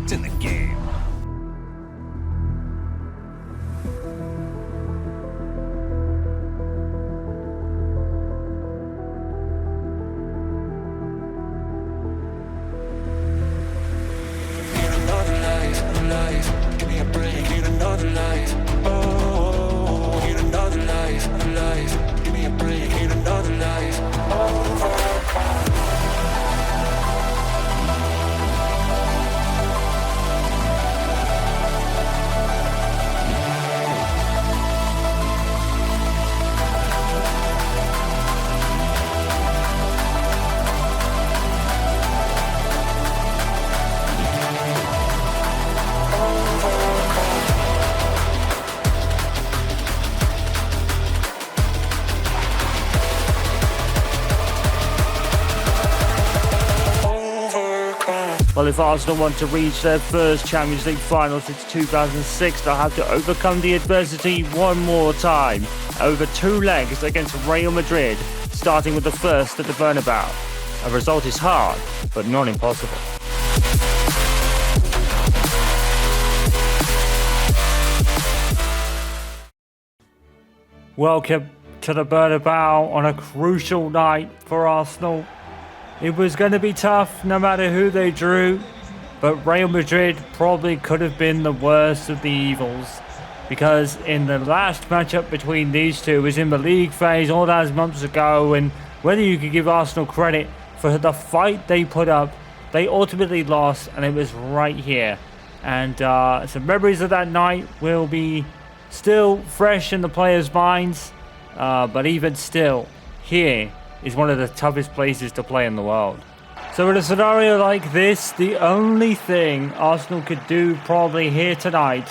It's in the game. Give me a break, need another life. Oh, need another life. Give me a break, need another life. Well, if Arsenal want to reach their first Champions League final since 2006, they'll have to overcome the adversity one more time, over 2 legs against Real Madrid, starting with the first at the Bernabeu. A result is hard, but not impossible. Welcome to the Bernabeu on a crucial night for Arsenal. It was going to be tough no matter who they drew, but Real Madrid probably could have been the worst of the evils, because in the last matchup between these two was in the league phase all those months ago, and whether you could give Arsenal credit for the fight they put up, they ultimately lost, and it was right here. And some memories of that night will be still fresh in the players' minds, but even still, here is one of the toughest places to play in the world. So in a scenario like this, the only thing Arsenal could do probably here tonight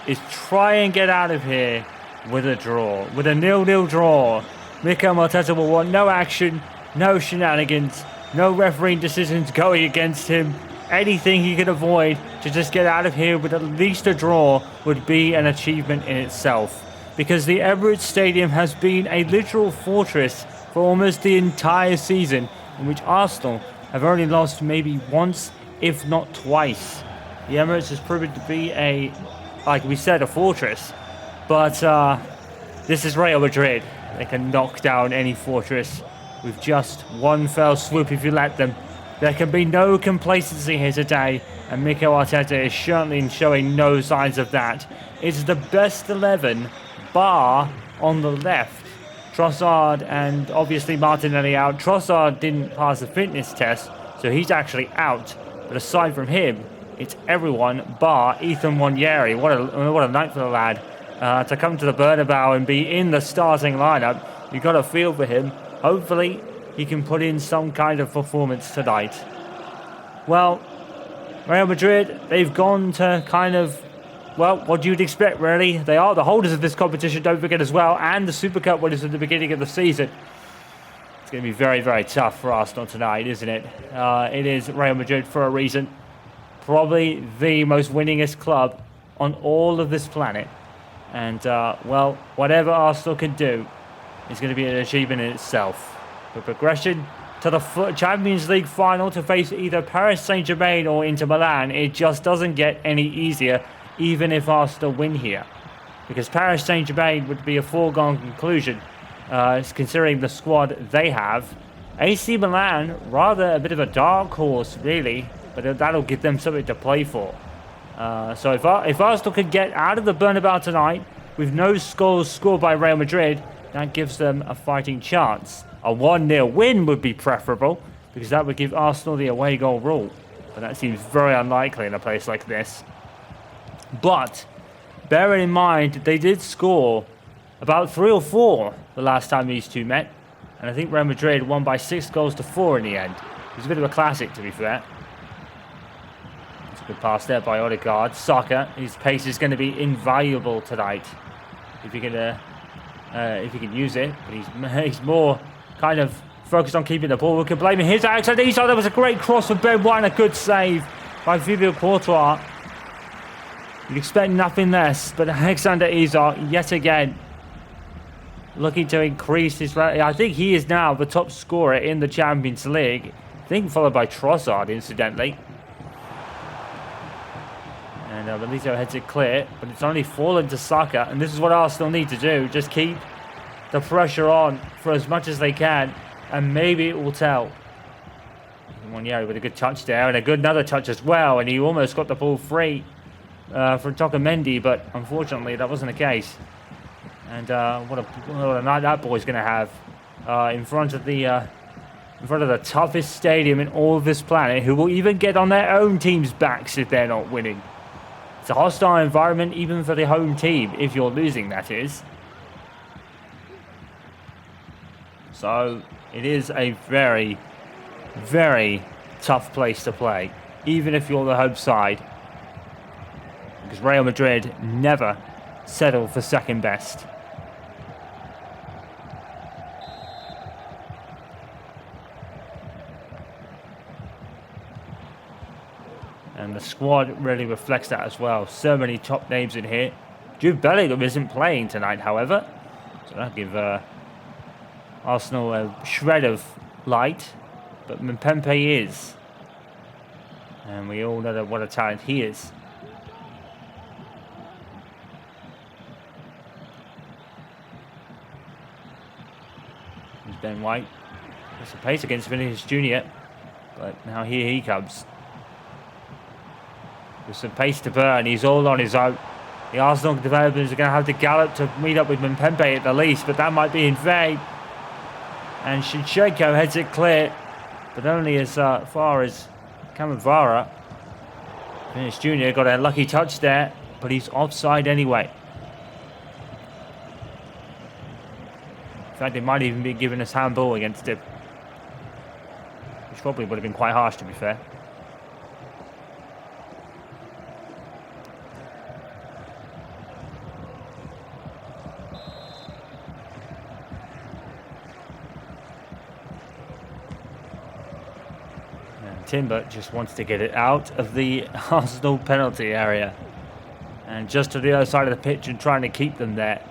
is try and get out of here with a draw, with a 0-0 draw. Mikel Arteta will want no action, no shenanigans, no refereeing decisions going against him. Anything he can avoid to just get out of here with at least a draw would be an achievement in itself. Because the Emirates Stadium has been a literal fortress for almost the entire season, in which Arsenal have only lost maybe once, if not twice. The Emirates has proven to be like we said, a fortress. But this is Real Madrid. They can knock down any fortress with just one fell swoop if you let them. There can be no complacency here today, and Mikel Arteta is certainly showing no signs of that. It's the best 11, bar on the left. Trossard and obviously Martinelli out. Trossard didn't pass the fitness test, so he's actually out. But aside from him, it's everyone bar Ethan Nwaneri. What a night for the lad. To come to the Bernabeu and be in the starting lineup, you got a feel for him. Hopefully, he can put in some kind of performance tonight. Well, Real Madrid, they've gone to kind of, well, what you'd expect, really. They are the holders of this competition, don't forget as well, and the Super Cup winners at the beginning of the season. It's going to be very, very tough for Arsenal tonight, isn't it? It is Real Madrid for a reason. Probably the most winningest club on all of this planet. And, well, whatever Arsenal can do is going to be an achievement in itself. The progression to the Champions League final to face either Paris Saint-Germain or Inter Milan, it just doesn't get any easier, even if Arsenal win here. Because Paris Saint-Germain would be a foregone conclusion, considering the squad they have. AC Milan, rather a bit of a dark horse, really, but that'll give them something to play for. So if Arsenal could get out of the Bernabeu tonight with no goals scored by Real Madrid, that gives them a fighting chance. A 1-0 win would be preferable, because that would give Arsenal the away goal rule. But that seems very unlikely in a place like this. But, bearing in mind, they did score about 3 or 4 the last time these two met. And I think Real Madrid won by 6-4 in the end. It was a bit of a classic, to be fair. It's a good pass there by Odegaard. Saka, his pace is going to be invaluable tonight, if he can use it. But he's more kind of focused on keeping the ball. We can blame him. Here's Alexander Isak. That was a great cross for Ben White and a good save by Thibaut Courtois. You'd expect nothing less, but Alexander Isak, yet again, looking to increase his... I think he is now the top scorer in the Champions League. I think followed by Trossard, incidentally. And Benito heads it clear, but it's only fallen to Saka, and this is what Arsenal need to do. Just keep the pressure on for as much as they can, and maybe it will tell. Monieri with a good touch there, and a good another touch as well, and he almost got the ball free from Tokamendi, but unfortunately that wasn't the case. And what a night that boy's going to have in front of the toughest stadium in all of this planet, who will even get on their own team's backs if they're not winning. It's a hostile environment even for the home team, if you're losing, that is. So it is a very, very tough place to play, even if you're the home side, because Real Madrid never settle for second best. And the squad really reflects that as well. So many top names in here. Jude Bellingham isn't playing tonight, however, so that'll give Arsenal a shred of light. But Mbappé is, and we all know what a talent he is. There's Ben White. There's a pace against Vinicius Jr., but now here he comes. With some pace to burn, he's all on his own. The Arsenal developers are going to have to gallop to meet up with Mbappé at the least, but that might be in vain. And Shinchenko heads it clear, but only as far as Camavara. Vinicius Jr. got a lucky touch there, but he's offside anyway. In fact, it might even be giving us handball against him, which probably would have been quite harsh, to be fair. Timber just wants to get it out of the Arsenal penalty area and just to the other side of the pitch and trying to keep them there.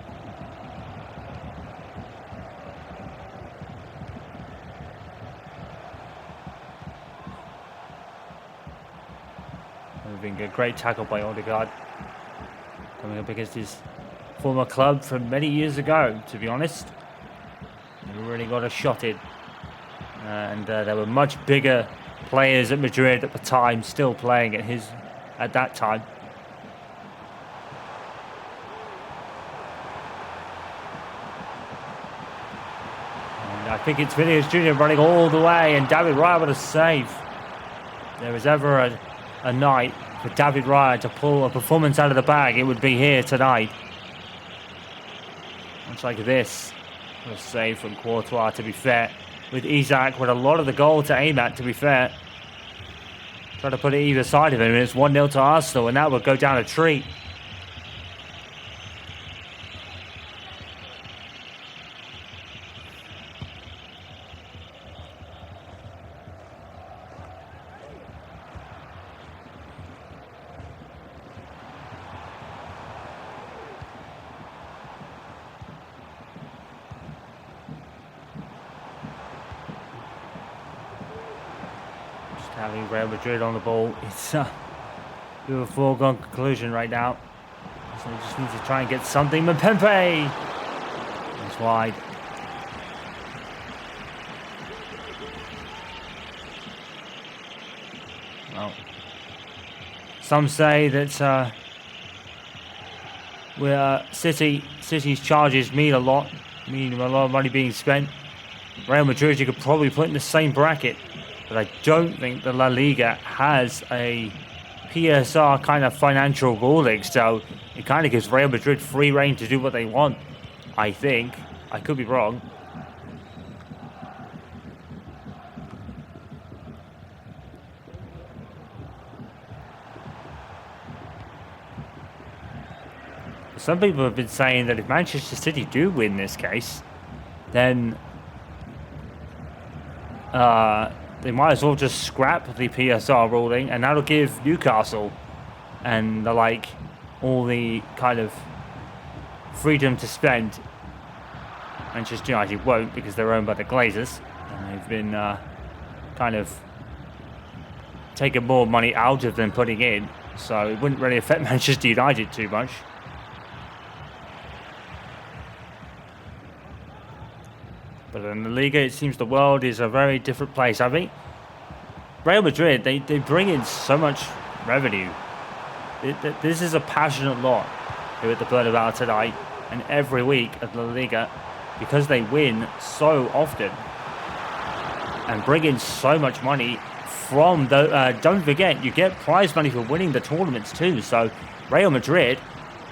Moving a great tackle by Odegaard, coming up against his former club from many years ago, to be honest. He really got a shot in, and there were much bigger players at Madrid at the time still playing at that time. And I think it's Vinicius Jr. running all the way, and David Raya with a save. If there was ever a night for David Raya to pull a performance out of the bag, it would be here tonight. Much like this. What a save from Courtois, to be fair. With Isak with a lot of the goal to aim at, to be fair. Try to put it either side of him, and it's 1-0 to Arsenal, and that would go down a treat. Having Real Madrid on the ball, it's a bit of a foregone conclusion right now. So we just need to try and get something. Mbappé! It's wide. Well, some say that City's charges mean a lot of money being spent. Real Madrid, you could probably put in the same bracket. But I don't think the La Liga has a PSR kind of financial ruling, so it kind of gives Real Madrid free rein to do what they want, I think. I could be wrong. Some people have been saying that if Manchester City do win this case, then they might as well just scrap the PSR ruling, and that'll give Newcastle and the like all the kind of freedom to spend. Manchester United won't, because they're owned by the Glazers, and they've been kind of taking more money out of them putting in. so it wouldn't really affect Manchester United too much. But in the Liga, it seems the world is a very different place. I mean, Real Madrid, they bring in so much revenue. This is a passionate lot here at the Bernabeu tonight and every week at La Liga, because they win so often and bring in so much money from the... don't forget, you get prize money for winning the tournaments too. So Real Madrid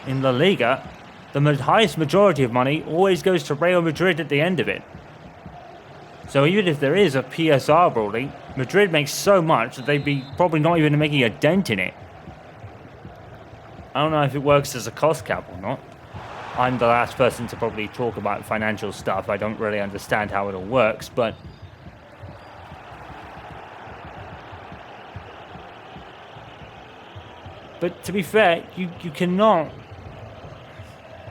in La Liga, the highest majority of money always goes to Real Madrid at the end of it. So even if there is a PSR ruling, Madrid makes so much that they'd be probably not even making a dent in it. I don't know if it works as a cost cap or not. I'm the last person to probably talk about financial stuff. I don't really understand how it all works, but... But to be fair, you cannot...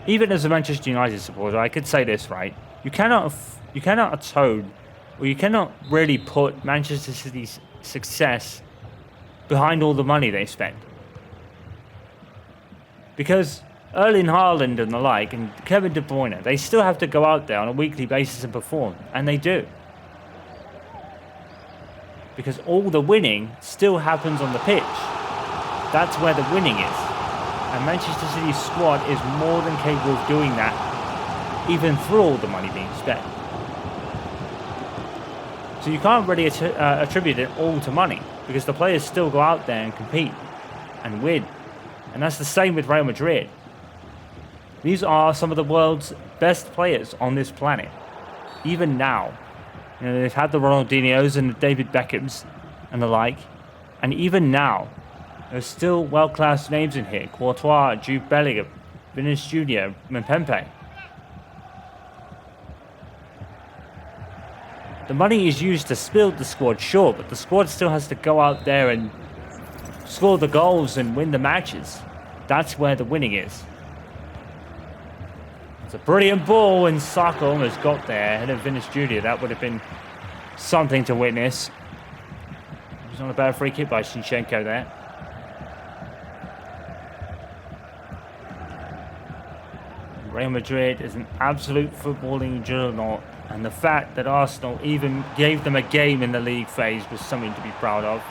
Even as a Manchester United supporter, I could say this, right? You cannot atone, or you cannot really put Manchester City's success behind all the money they spend. Because Erling Haaland and the like, and Kevin De Bruyne, they still have to go out there on a weekly basis and perform, and they do. Because all the winning still happens on the pitch. That's where the winning is. And Manchester City's squad is more than capable of doing that, even through all the money being spent. So you can't really attribute it all to money, because the players still go out there and compete and win. And that's the same with Real Madrid. These are some of the world's best players on this planet. Even now. You know, they've had the Ronaldinhos and the David Beckhams and the like. And even now, there's still world-class names in here. Courtois, Jude Bellingham, Vinicius Jr., Mbappe. The money is used to build the squad, sure, but the squad still has to go out there and score the goals and win the matches. That's where the winning is. It's a brilliant ball, and Saka almost got there ahead of Vinicius Jr. That would have been something to witness. It was not a bad free kick by Zinchenko there. Real Madrid is an absolute footballing juggernaut, and the fact that Arsenal even gave them a game in the league phase was something to be proud of.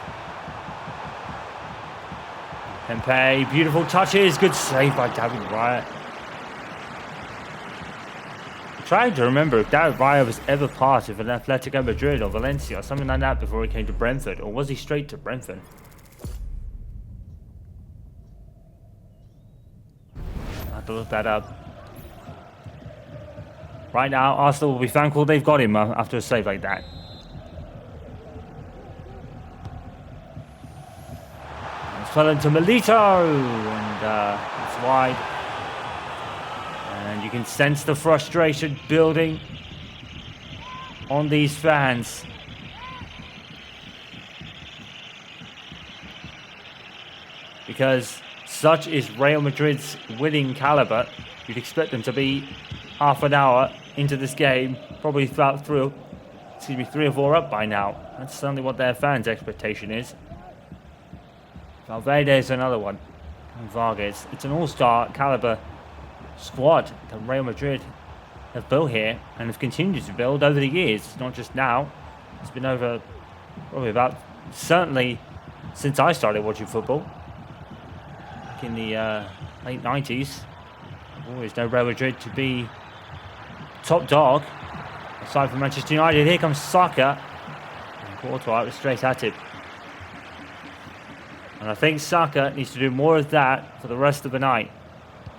Mbappe, beautiful touches, good save by David Raya. I'm trying to remember if David Raya was ever part of an Atletico Madrid or Valencia or something like that before he came to Brentford, or was he straight to Brentford? I have to look that up. Right now, Arsenal will be thankful they've got him after a save like that. It's fell into Milito, and it's wide. And you can sense the frustration building on these fans. Because such is Real Madrid's winning caliber, you'd expect them to be half an hour into this game, probably about 3 or 4 up by now. That's certainly what their fans' expectation is. Valverde is another one. And Vargas. It's an all-star caliber squad that Real Madrid have built here and have continued to build over the years. It's not just now. It's been over probably about, certainly since I started watching football. Back in the late 90s. I've always known Real Madrid to be top dog, aside from Manchester United. Here comes Saka, and Courtois was straight at him. And I think Saka needs to do more of that for the rest of the night,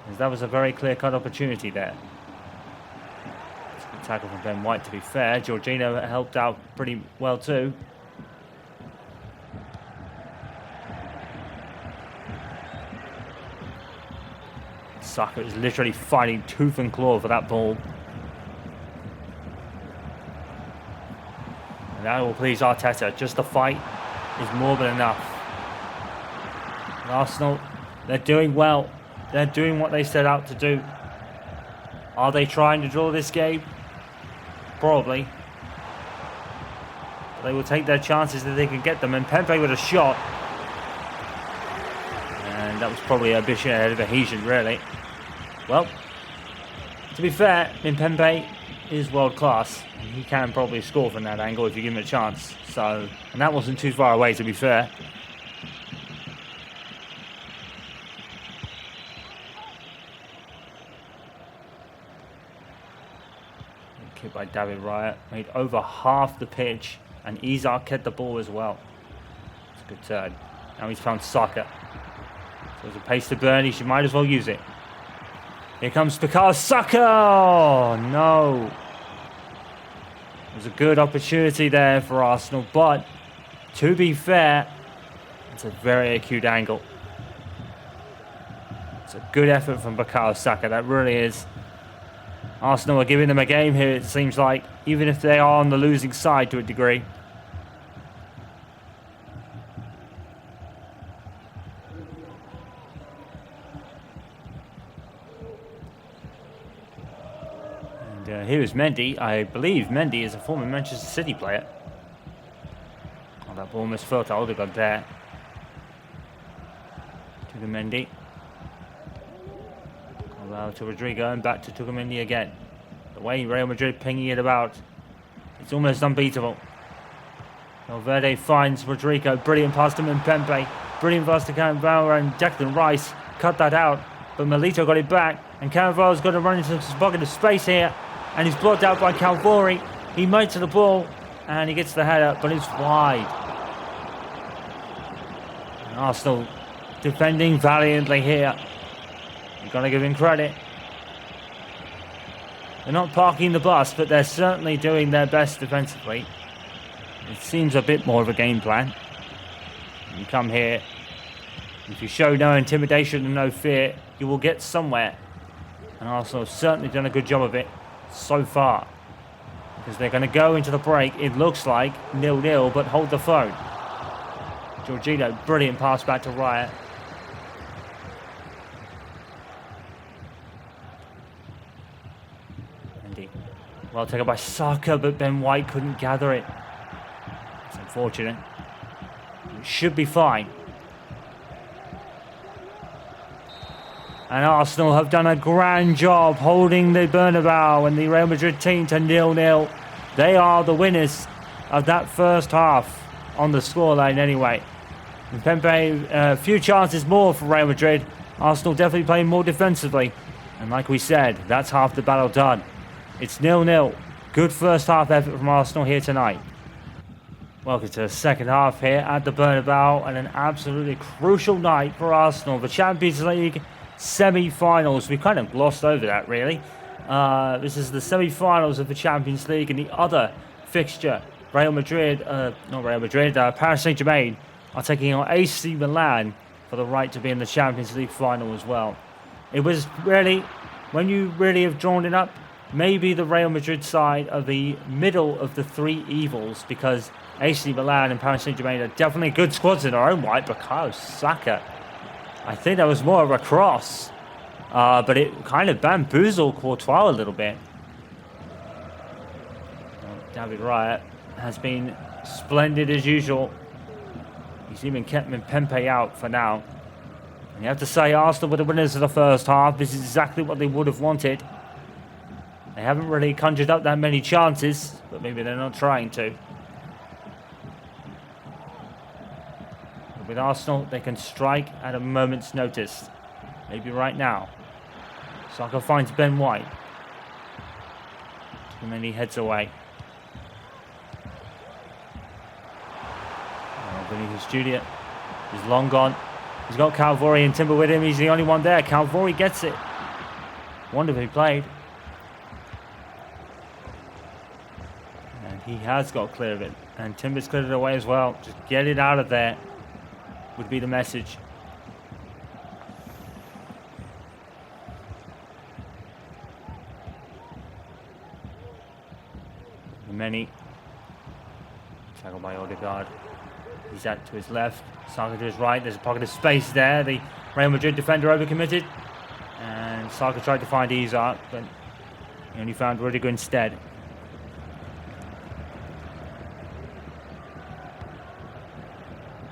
because that was a very clear-cut opportunity there. It's a good tackle from Ben White, to be fair. Jorginho helped out pretty well too. Saka is literally fighting tooth and claw for that ball. And that will please Arteta. Just the fight is more than enough. And Arsenal, they're doing well. They're doing what they set out to do. Are they trying to draw this game? Probably. But they will take their chances that they can get them. And Mbappe with a shot. that was probably a bit of adhesion, really. Well, to be fair, Mbappe is world class, and he can probably score from that angle if you give him a chance. So, and that wasn't too far away, to be fair. Kick by David Raya, made over half the pitch, and Isak kept the ball as well. It's a good turn. Now he's found Saka. So there's a pace to burn, she might as well use it. Here comes Bukayo Saka! Oh, no. It was a good opportunity there for Arsenal, but to be fair, it's a very acute angle. It's a good effort from Bukayo Saka, that really is. Arsenal are giving them a game here, it seems like, even if they are on the losing side to a degree. And here is Mendy. I believe Mendy is a former Manchester City player. Oh, that ball almost felt I would have got there. To the Mendy. To Rodrigo and back to Tugamendi again. The way Real Madrid pinging it about, it's almost unbeatable. Valverde finds Rodrigo, brilliant pass to Mbappe, brilliant pass to Cannavaro, and Declan Rice cut that out, but Milito got it back, and Cannavaro's got to run into some pocket of space here, and he's blocked out by Calvori. He mites to the ball, and he gets the header, but it's wide. And Arsenal defending valiantly here. You've got to give him credit. They're not parking the bus, but they're certainly doing their best defensively. It seems a bit more of a game plan. You come here, if you show no intimidation and no fear, you will get somewhere. And Arsenal have certainly done a good job of it so far. Because they're going to go into the break, it looks like 0-0, but hold the phone. Jorginho, brilliant pass back to Raya. Well taken by Saka, but Ben White couldn't gather it. It's unfortunate. It should be fine. And Arsenal have done a grand job holding the Bernabeu and the Real Madrid team to 0-0. They are the winners of that first half on the scoreline anyway. Mbappe, a few chances more for Real Madrid. Arsenal definitely playing more defensively. And like we said, that's half the battle done. It's 0-0. Good first half effort from Arsenal here tonight. Welcome to the second half here at the Bernabeu, and an absolutely crucial night for Arsenal. The Champions League semi-finals. We kind of glossed over that, really. This is the semi-finals of the Champions League, and the other fixture, Paris Saint-Germain are taking on AC Milan for the right to be in the Champions League final as well. It was really, when you really have drawn it up, maybe the Real Madrid side are the middle of the three evils, because AC Milan and Paris Saint-Germain are definitely good squads in their own right. Bukayo Saka, I think that was more of a cross, but it kind of bamboozled Courtois a little bit. David Raya has been splendid as usual. He's even kept Mbappe out for now. And you have to say, Arsenal were the winners of the first half. This is exactly what they would have wanted. They haven't really conjured up that many chances, but maybe they're not trying to. But with Arsenal, they can strike at a moment's notice. Maybe right now. Saka finds Ben White. And then he heads away. Vinicius Jr. is long gone. He's got Calvori and Timber with him. He's the only one there. Calvori gets it. Wonderfully played. And he has got clear of it. And Timber's cleared it away as well. Just get it out of there would be the message. Many. Tackled by Odegaard. He's out to his left. Saka to his right. There's a pocket of space there. The Real Madrid defender overcommitted. And Saka tried to find Isak, but he only found Rudiger instead.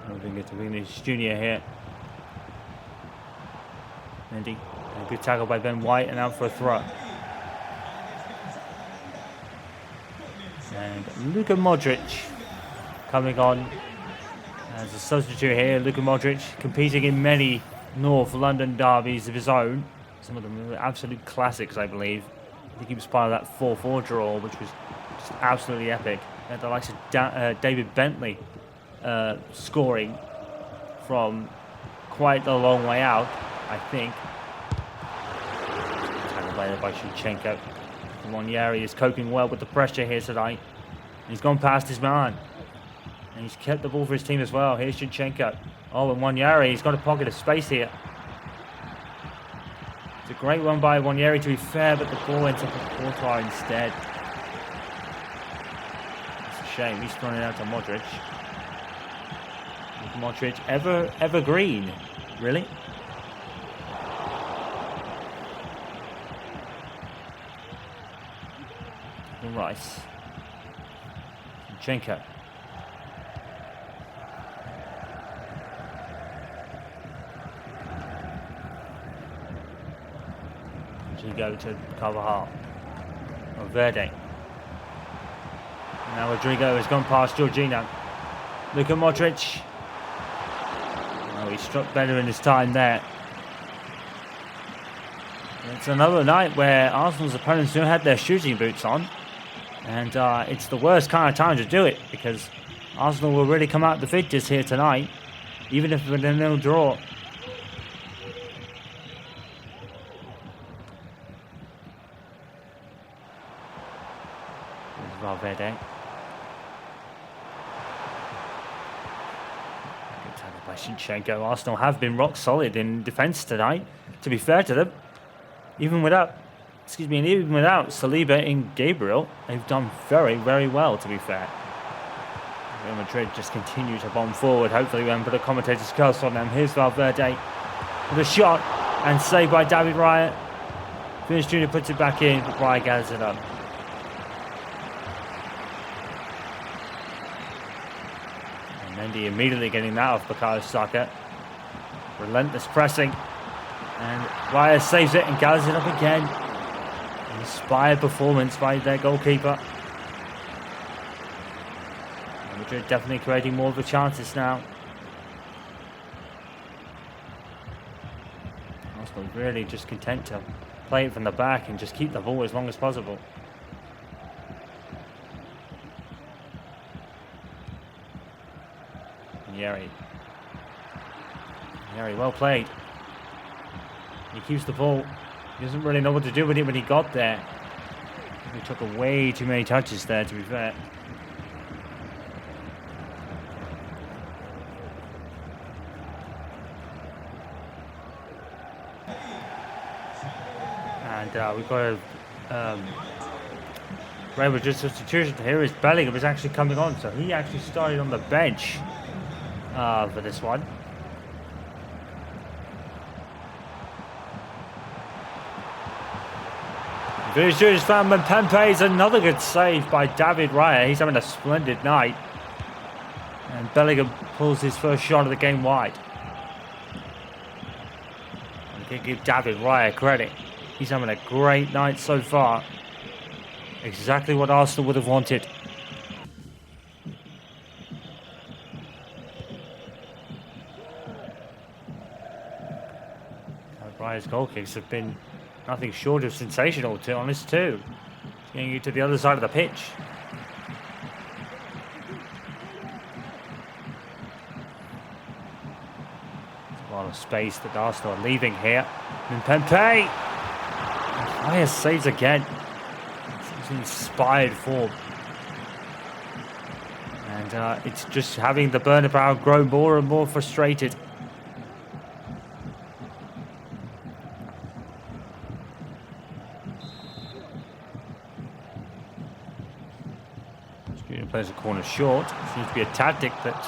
Moving it to Vinicius Jr. here. Mendy. A good tackle by Ben White and out for a throw. And Luka Modric coming on as a substitute here. Luka Modric competing in many North London derbies of his own. Some of them are absolute classics, I believe. I think he was part of that 4-4 draw, which was just absolutely epic. The likes of David Bentley scoring from quite a long way out, I think. Tackled by Shevchenko. Monieri is coping well with the pressure here tonight. He's gone past his man. And he's kept the ball for his team as well. Here's Shevchenko. Oh, and Monieri, he's got a pocket of space here. It's a great one by Monieri, to be fair, but the ball ends up at Courtois instead. It's a shame. He's thrown it out to Modric. Modric, evergreen, really? Rice. Shevchenko. Rodrigo to Carvajal. Or Verde. Now Rodrigo has gone past Jorginho. Luka Modric. Oh, he struck better in his time there. It's another night where Arsenal's opponents do have their shooting boots on. And it's the worst kind of time to do it, because Arsenal will really come out the victors here tonight, even if it's a 0-0 draw. Valverde. Good tackle by Shevchenko. Arsenal have been rock solid in defence tonight, to be fair to them. Even without Saliba and Gabriel, they've done very, very well, to be fair. Real Madrid just continue to bomb forward. Hopefully we haven't put a commentator's curse on them. Here's Valverde with a shot and saved by David Raya. Vinicius Jr. puts it back in, but Raya gathers it up. And Mendy immediately getting that off Bukayo Saka. Relentless pressing. And Raya saves it and gathers it up again. Inspired performance by their goalkeeper. And Madrid definitely creating more of the chances now. Arsenal really just content to play it from the back and just keep the ball as long as possible. Monieri, well played. He keeps the ball. He doesn't really know what to do with it when he got there. He took way too many touches there, to be fair. And we've got a Real Madrid substitution here. Is Bellingham is actually coming on, so he actually started on the bench for this one. Vinicius found Mbappé's another good save by David Raya. He's having a splendid night. And Bellingham pulls his first shot of the game wide. I can give David Raya credit. He's having a great night so far. Exactly what Arsenal would have wanted. Raya's goal kicks have been nothing short of sensational, to be honest, too. Getting you to the other side of the pitch. There's a lot of space that Arsenal are leaving here. Mbappé! Raya saves again. It's inspired form. And it's just having the Bernabeu grow more and more frustrated. Plays a corner short. Seems to be a tactic that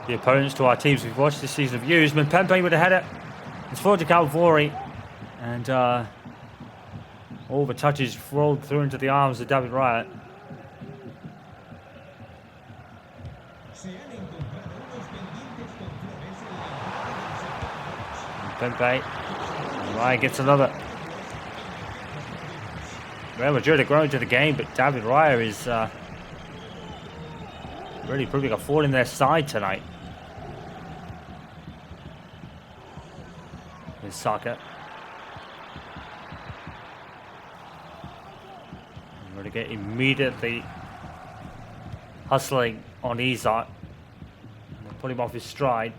the opponents to our teams we've watched this season have used. Mbappé with a header. It's forward to Calvori. And all the touches rolled through into the arms of David Raya. Mbappé Raya gets another. Real Madrid are growing to the game, but David Raya is really proving a thorn in their side tonight. Here's Saka. Going to get immediately hustling on Isak. Put him off his stride.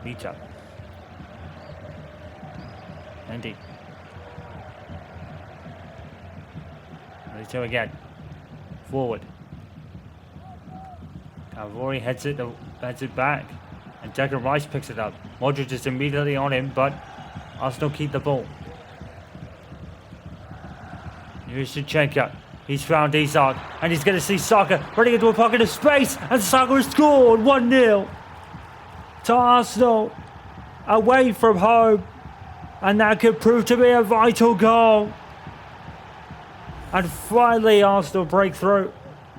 Mita. Andy. Ready to again. Forward. Cavori heads it back. And Declan Rice picks it up. Modric is immediately on him, but Arsenal keep the ball. Here's Zinchenko. He's found Isak, and he's going to see Saka running into a pocket of space, and Saka has scored 1-0 to Arsenal away from home, and that could prove to be a vital goal. And finally, Arsenal break through.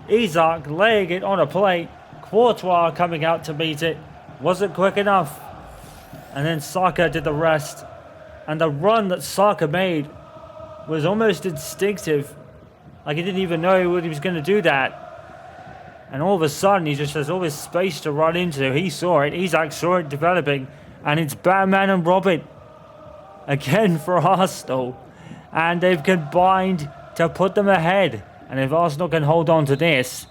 Isak laying it on a plate. Courtois coming out to meet it. Wasn't quick enough. And then Saka did the rest. And the run that Saka made was almost instinctive. Like he didn't even know what he was going to do that. And all of a sudden, he just has all this space to run into. He saw it. Isak saw it developing. And it's Batman and Robin again for Arsenal. And they've combined to put them ahead. And if Arsenal can hold on to this,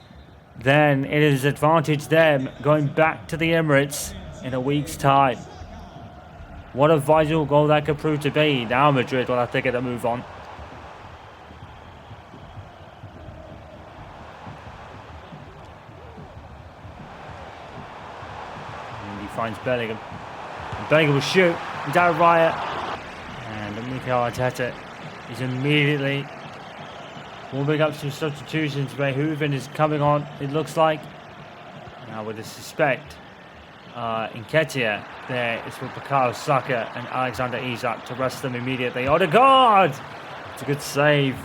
then it is advantage them going back to the Emirates in a week's time. What a vital goal that could prove to be. Now Madrid will have to get a move on. And he finds Bellingham. And Bellingham will shoot. David Raya. And Mikel Arteta is immediately warming up some substitutions. Verhoeven is coming on, it looks like. Now with a suspect. Nketiah there is with Bukayo Saka and Alexander Isak to rest them immediately. Odegaard! It's a good save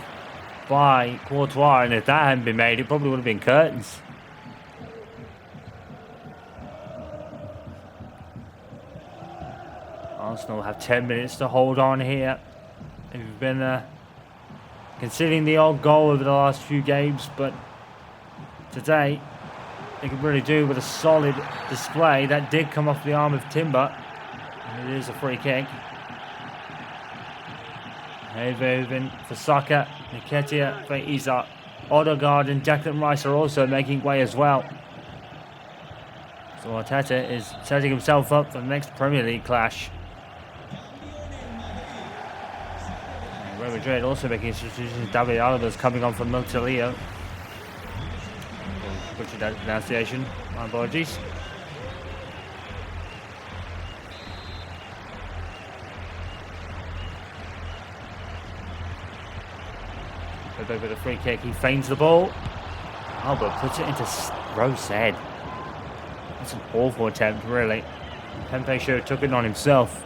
by Courtois, and if that hadn't been made, it probably would have been curtains. Arsenal have 10 minutes to hold on here. They've been conceding the odd goal over the last few games, but today they can really do with a solid display. That did come off the arm of Timber, and it is a free kick. Verhoeven for Saka, Nketiah for Isak. Odegaard and Declan Rice are also making way as well. So Arteta is setting himself up for the next Premier League clash. Real Madrid also making substitutions. David Alba's coming on from Montellio. Butchered that pronunciation. My apologies. With a free kick, he feigns the ball. Alba puts it into Rowe's head. That's an awful attempt, really. Pempe should have took it on himself.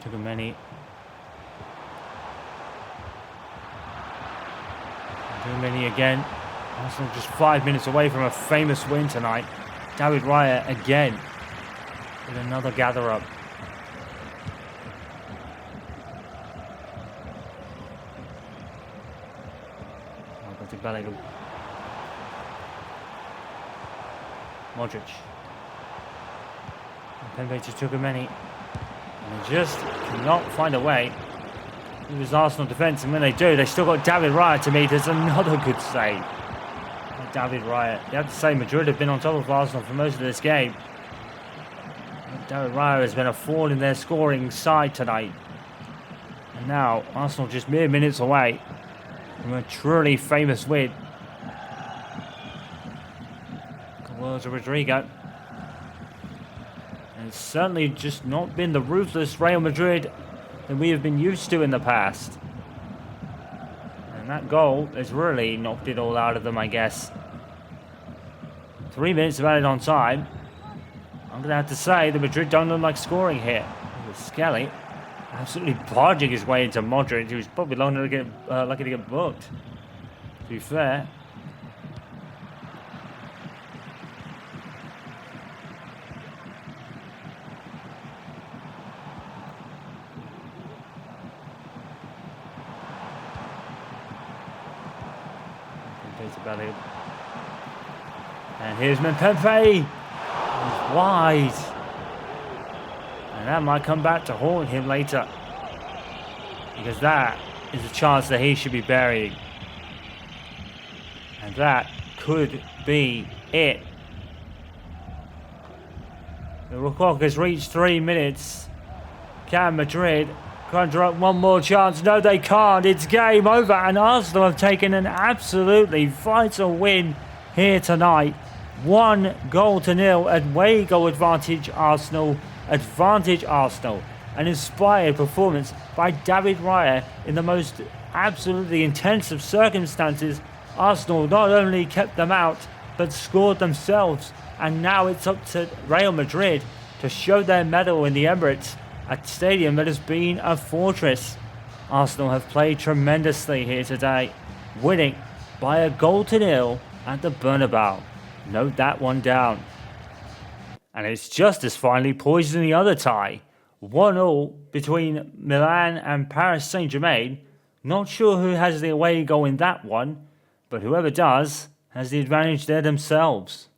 Took a many. Too many again. Arsenal just 5 minutes away from a famous win tonight. David Raya again with another gather up. Go to Bellingham. Modric. Pembe just took a many. And they just cannot find a way through this Arsenal defence, and when they do, they still got David Raya to meet. There's another good save. David Raya. You have to say Madrid have been on top of Arsenal for most of this game. David Raya has been a thorn in their scoring side tonight. And now Arsenal just mere minutes away from a truly famous win. Good words of Rodrigo. And it's certainly just not been the ruthless Real Madrid that we have been used to in the past. And that goal has really knocked it all out of them, I guess. 3 minutes of added on time. I'm going to have to say that Madrid don't look like scoring here. With Skelly absolutely barging his way into Modric, who's probably lucky to get booked. To be fair. And here's Mbappe. He's wide. And that might come back to haunt him later. Because that is a chance that he should be burying. And that could be it. The clock has reached 3 minutes. Can Madrid conjure up one more chance? No, they can't. It's game over. And Arsenal have taken an absolutely vital win here tonight. 1-0 away goal advantage Arsenal. An inspired performance by David Raya in the most absolutely intense of circumstances. Arsenal not only kept them out but scored themselves, and now it's up to Real Madrid to show their mettle in the Emirates, a stadium that has been a fortress. Arsenal have played tremendously here today, winning by 1-0 at the Bernabeu. Note that one down. And it's just as finely poised in the other tie. 1-1 between Milan and Paris Saint-Germain. Not sure who has the away goal in that one, but whoever does has the advantage there themselves.